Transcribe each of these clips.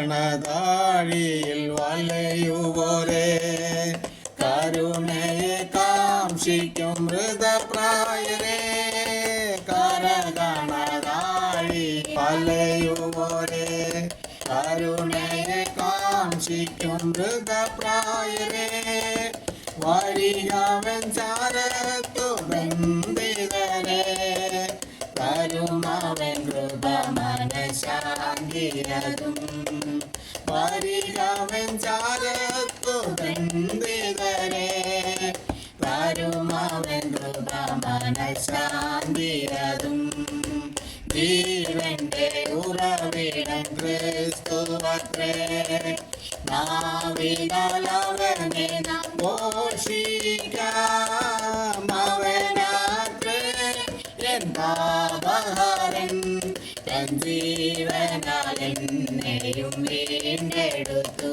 ഗണതാഴിയിൽ വലയുവോരേ, കരുണയെ കാംക്ഷിക്കും മൃതപ്രായരേ, കരഗണതാഴി വലയുവോരേ, കരുണയെ കാംക്ഷിക്കും മൃതപ്രായരേ, വരികവൻ ചാരത്തു ബന്ധിതരേ, തരുമവൻ കൃപ മനഃശാന്തിയതും, വരികവൻ ചാരത്തു ബന്ധിതരേ, തരുമവൻ കൃപ മനഃശാന്തിയതും, ജീവന്റെ ഉറവിടം ക്രിസ്തുവത്രേ, നാവിനാൽ അവനെ നാം ഘോഷിക്കാം, അവനാത്രേ എൻ പാപഹരൻ, തൻ ജീവനാൽ എന്നെയും വീണ്ടെടുത്തു,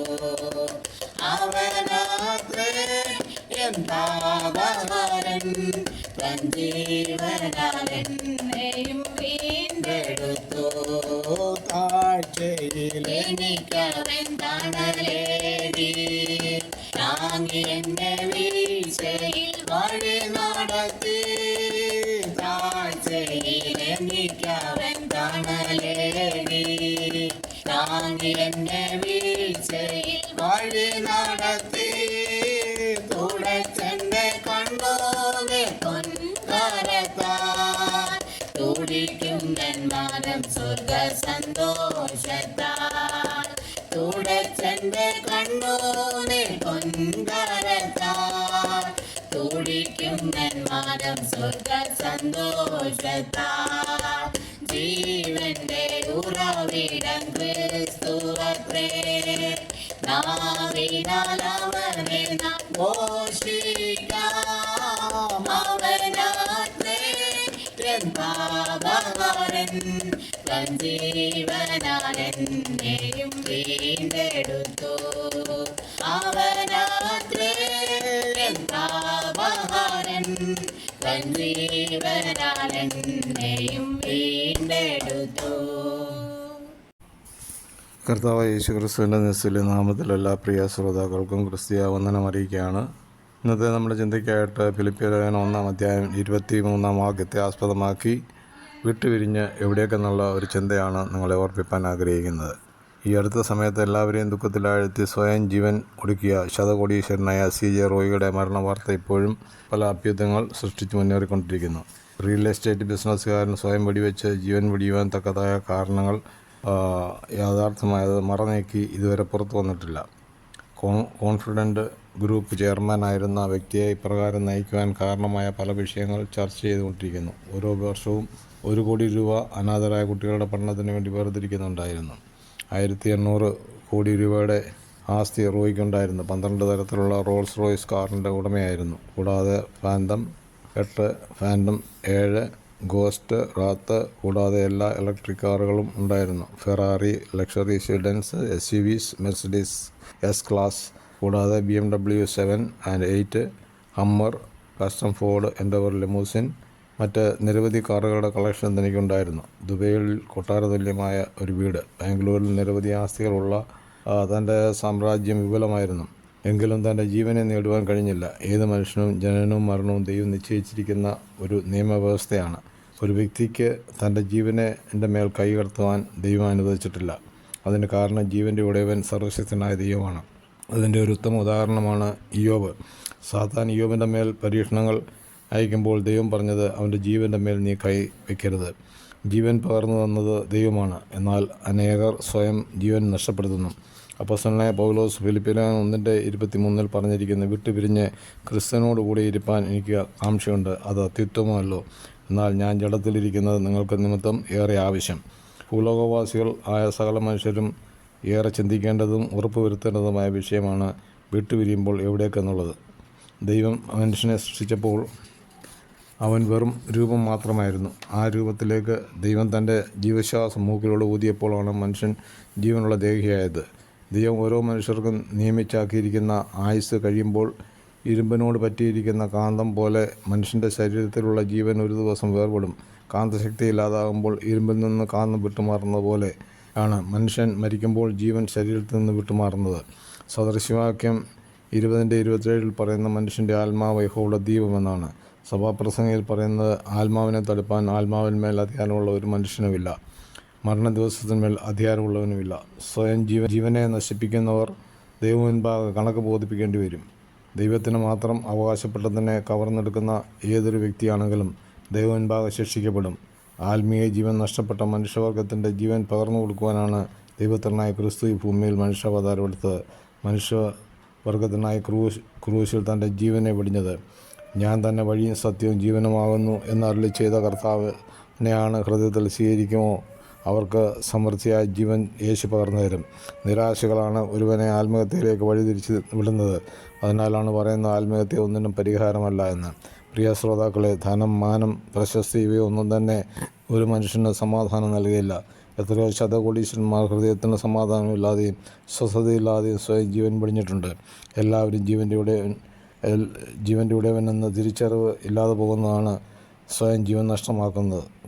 അവനാത്രേ എൻ പാപഹരൻ, തൻ ജീവനാൽ എന്നെയും വീണ്ടെടുത്തു, താഴ്ചയിൽ എനിക്കവൻ തണലേകി, താങ്ങി എന്നെ വീഴ്ചയിൽ വഴി നടത്തി, താഴ്ചയിൽ എനിക്കവൻ തണലേകി, താങ്ങി എന്നെ വീഴ്ചയിൽ വഴി നടത്തി, തുടച്ചെന്റെ കണ്ണോനെ പൊൻകരത്താൽ, തുടിക്കും നെന്മാനം സ്വർഗ സന്തോഷത്താൽ, തുടച്ചെന്റെ കണ്ണോനെ പൊൻകരത്താൽ, തുടിക്കും നെന്മാനം സ്വർഗ സന്തോഷത്താൽ, ജീവന്റെ ഉറവിടം ക്രിസ്തുവത്രേ, നാവിനാൽ അവനെ നാം ഘോഷിക്കാം, അവനാത്രേ എൻ പാപഹരൻ, തൻ ജീവനാൽ എന്നെയും വീണ്ടെടുത്തു, അവനാത്രേ എൻ പാപഹരൻ, തൻ ജീവനാൽ എന്നെയും വീണ്ടെടുത്തു. കർത്താവായ യേശുക്രിസ്തുവിൻ്റെ നിസ്തുല്യ നാമത്തിൽ എല്ലാ പ്രിയ ശ്രോതാക്കൾക്കും ക്രിസ്തീയ വന്ദനം അറിയിക്കുകയാണ്. ഇന്നത്തെ നമ്മുടെ ചിന്തയ്ക്കായിട്ട് ഫിലിപ്പിയർ 1-23 വാക്യത്തെ ആസ്പദമാക്കി വിട്ടുപിരിഞ്ഞ് എവിടേക്കെന്നുള്ള ഒരു ചിന്തയാണ് നിങ്ങളെ ഓർപ്പിക്കാൻ ആഗ്രഹിക്കുന്നത്. ഈ അടുത്ത സമയത്ത് എല്ലാവരെയും ദുഃഖത്തിലാഴ്ത്തി സ്വയം ജീവൻ ഒടുക്കിയ ശതകോടീശ്വരനായ CJ റോയിയുടെ മരണവാർത്ത ഇപ്പോഴും പല അഭ്യുദയങ്ങൾ സൃഷ്ടിച്ച് മുന്നേറിക്കൊണ്ടിരിക്കുന്നു. റിയൽ എസ്റ്റേറ്റ് ബിസിനസ്സുകാരൻ സ്വയം വെടിവെച്ച് ജീവൻ വെടിയുവാൻ തക്കതായ കാരണങ്ങൾ യാഥാർത്ഥ്യമായത് മറനീക്കി ഇതുവരെ പുറത്തു വന്നിട്ടില്ല. കോൺഫിഡൻറ്റ് ഗ്രൂപ്പ് ചെയർമാനായിരുന്ന വ്യക്തിയെ ഇപ്രകാരം നയിക്കുവാൻ കാരണമായ പല വിഷയങ്ങൾ ചർച്ച ചെയ്തുകൊണ്ടിരിക്കുന്നു. ഓരോ വർഷവും 1 കോടി രൂപ അനാഥരായ കുട്ടികളുടെ പഠനത്തിന് വേണ്ടി വേർതിരിക്കുന്നുണ്ടായിരുന്നു. 1800 കോടി രൂപയുടെ ആസ്തി റോയിക്കുണ്ടായിരുന്നു. 12 തരത്തിലുള്ള റോൾസ് റോയ്സ് കാറിൻ്റെ ഉടമയായിരുന്നു. കൂടാതെ ഫാൻറ്റം 8, ഫാൻറ്റം 7, ഗോസ്റ്റ്, റാത്ത് കൂടാതെ എല്ലാ ഇലക്ട്രിക് കാറുകളും ഉണ്ടായിരുന്നു. Ferrari, luxury sedans, SUVs, Mercedes S class കൂടാതെ BMW 7 and 8, Hummer, custom Ford Endeavour limousine, മറ്റ് നിരവധി കാറുകളുടെ കളക്ഷൻ തനിക്കുണ്ടായിരുന്നു. ദുബൈയിൽ കൊട്ടാരതുല്യമായ ഒരു വീട്, ബാംഗ്ലൂരിൽ നിരവധി ആസ്തികളുള്ള തൻ്റെ സാമ്രാജ്യം വിപുലമായിരുന്നു. എങ്കിലും തൻ്റെ ജീവനെ നേടുവാൻ കഴിഞ്ഞില്ല. ഏത് മനുഷ്യനും ജനനവും മരണവും ദൈവം നിശ്ചയിച്ചിരിക്കുന്ന ഒരു നിയമവ്യവസ്ഥയാണ്. ഒരു വ്യക്തിക്ക് തൻ്റെ ജീവനെ മേൽ കൈകടത്തുവാൻ ദൈവം അനുവദിച്ചിട്ടില്ല. അതിന് കാരണം ജീവൻ്റെ ഉടയവൻ സർവശക്തനായ ദൈവമാണ്. അതിൻ്റെ ഒരു ഉത്തമ ഉദാഹരണമാണ് ഇയ്യോബ്. സാത്താൻ ഇയ്യോബിൻ്റെ മേൽ പരീക്ഷണങ്ങൾ അയക്കുമ്പോൾ ദൈവം പറഞ്ഞത്, അവൻ്റെ ജീവൻ്റെ മേൽ നീ കൈ വയ്ക്കരുത്. ജീവൻ പകർന്നു തന്നത് ദൈവമാണ്. എന്നാൽ അനേകർ സ്വയം ജീവൻ നഷ്ടപ്പെടുത്തുന്നു. അപ്പോസ്തലനായ പൗലോസ് ഫിലിപ്പിയർ 1:23 പറഞ്ഞിരിക്കുന്നു, വിട്ടുപിരിഞ്ഞ് ക്രിസ്തുവിനോട് കൂടെ ഇരിപ്പാൻ എനിക്ക് കാംക്ഷയുണ്ട്, അത് അത്യുത്തമമല്ലോ. എന്നാൽ ഞാൻ ജഡത്തിലിരിക്കുന്നത് നിങ്ങൾക്ക് നിമിത്തം ഏറെ ആവശ്യം. ഭൂലോകവാസികൾ ആയ സകല മനുഷ്യരും ഏറെ ചിന്തിക്കേണ്ടതും ഉറപ്പുവരുത്തേണ്ടതുമായ വിഷയമാണ് വിട്ടുപിരിയുമ്പോൾ എവിടേക്കെന്നുള്ളത്. ദൈവം മനുഷ്യനെ സൃഷ്ടിച്ചപ്പോൾ അവൻ വെറും രൂപം മാത്രമായിരുന്നു. ആ രൂപത്തിലേക്ക് ദൈവം തൻ്റെ ജീവശ്വാസം മൂക്കിലൂടെ ഊതിയപ്പോഴാണ് മനുഷ്യൻ ജീവനുള്ള ദേഹിയായത്. ദൈവം ഓരോ മനുഷ്യർക്കും നിയമിച്ചാക്കിയിരിക്കുന്ന ആയുസ് കഴിയുമ്പോൾ ഇരുമ്പിനോട് പറ്റിയിരിക്കുന്ന കാന്തം പോലെ മനുഷ്യൻ്റെ ശരീരത്തിലുള്ള ജീവൻ ഒരു ദിവസം വേർപെടും. കാന്തശക്തി ഇല്ലാതാകുമ്പോൾ ഇരുമ്പിൽ നിന്ന് കാന്തം വിട്ടുമാറുന്നത് പോലെ ആണ് മനുഷ്യൻ മരിക്കുമ്പോൾ ജീവൻ ശരീരത്തിൽ നിന്ന് വിട്ടുമാറുന്നത്. സദൃശവാക്യം 20:27 പറയുന്ന മനുഷ്യൻ്റെ ആത്മാവ് യഹോവയുടെ ദീപമെന്നാണ്. സഭാപ്രസംഗയിൽ പറയുന്നത് ആത്മാവിനെ തടുപ്പാൻ ആത്മാവിന്മേൽ അധികാരമുള്ള ഒരു മനുഷ്യനുമില്ല, മരണ ദിവസത്തിന്മേൽ അധികാരമുള്ളവനുമില്ല. സ്വയം ജീവനെ നശിപ്പിക്കുന്നവർ ദൈവമുൻപാകെ കണക്ക് ബോധിപ്പിക്കേണ്ടി വരും. ദൈവത്തിന് മാത്രം അവകാശപ്പെട്ടതിനെ കവർന്നെടുക്കുന്ന ഏതൊരു വ്യക്തിയാണെങ്കിലും ദൈവമുൻപാകെ ശിക്ഷിക്കപ്പെടും. ആത്മീയ ജീവൻ നഷ്ടപ്പെട്ട മനുഷ്യവർഗത്തിൻ്റെ ജീവൻ പകർന്നു കൊടുക്കുവാനാണ് ദൈവത്തിനായ ക്രിസ്തു ഈ ഭൂമിയിൽ മനുഷ്യാവതാരമെടുത്തത്. മനുഷ്യവർഗത്തിനായി ക്രൂശിൽ തൻ്റെ ജീവനെ വെടിഞ്ഞത്. ഞാൻ തന്നെ വഴിയും സത്യവും ജീവനുമാകുന്നു എന്നരുളി ചെയ്ത കർത്താവിനെയാണ് ഹൃദയത്തിൽ സ്വീകരിക്കുമോ അവർക്ക് സമൃദ്ധിയായ ജീവൻ യേശു പകർന്നു തരും. നിരാശകളാണ് ഒരുവനെ ആത്മഹത്യയിലേക്ക് വഴിതിരിച്ച് വിടുന്നത്. അതിനാലാണ് പറയുന്നത് ആത്മഹത്യ ഒന്നിനും പരിഹാരമല്ല എന്ന്. പ്രിയ ശ്രോതാക്കളെ, ധനം, മാനം, പ്രശസ്തി ഇവയൊന്നും തന്നെ ഒരു മനുഷ്യന് സമാധാനം നൽകുകയില്ല. എത്രയോ ശതകോടീശ്വരന്മാർ ഹൃദയത്തിന് സമാധാനമില്ലാതെയും സ്വസ്ഥതയില്ലാതെയും സ്വയം ജീവൻ വെടിഞ്ഞിട്ടുണ്ട്. എല്ലാവരും ജീവൻ്റെ ഉടയവനെന്ന തിരിച്ചറിവ് ഇല്ലാതെ പോകുന്നതാണ് സ്വയം ജീവൻ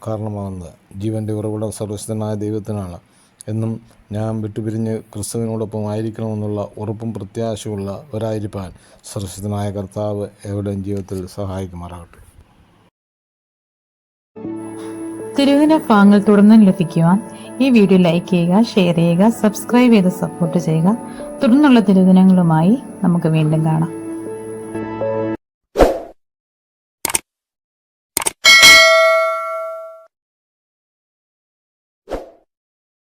കാരണമാകുന്നത്. ജീവൻ്റെ ഉറവിടം സർവശക്തനായ ദൈവത്തിനാണ്. എന്നും ഞാൻ വിട്ടുപിരിഞ്ഞ് ക്രിസ്തുവിനോടൊപ്പം ആയിരിക്കണമെന്നുള്ള ഉറപ്പും പ്രത്യാശയുള്ളവരായിരിക്കാൻ സർവശക്തനായ കർത്താവ് എവിടെയും ജീവിതത്തിൽ സഹായിക്കുമാറാകട്ടെ. തിരുവചന ഭാഗങ്ങൾ തുടർന്നും ലഭിക്കുവാൻ ഈ വീഡിയോ ലൈക്ക് ചെയ്യുക, ഷെയർ ചെയ്യുക, സബ്സ്ക്രൈബ് ചെയ്ത് സപ്പോർട്ട് ചെയ്യുക. തുടർന്നുള്ള തിരുവചനങ്ങളുമായി നമുക്ക് വീണ്ടും കാണാം.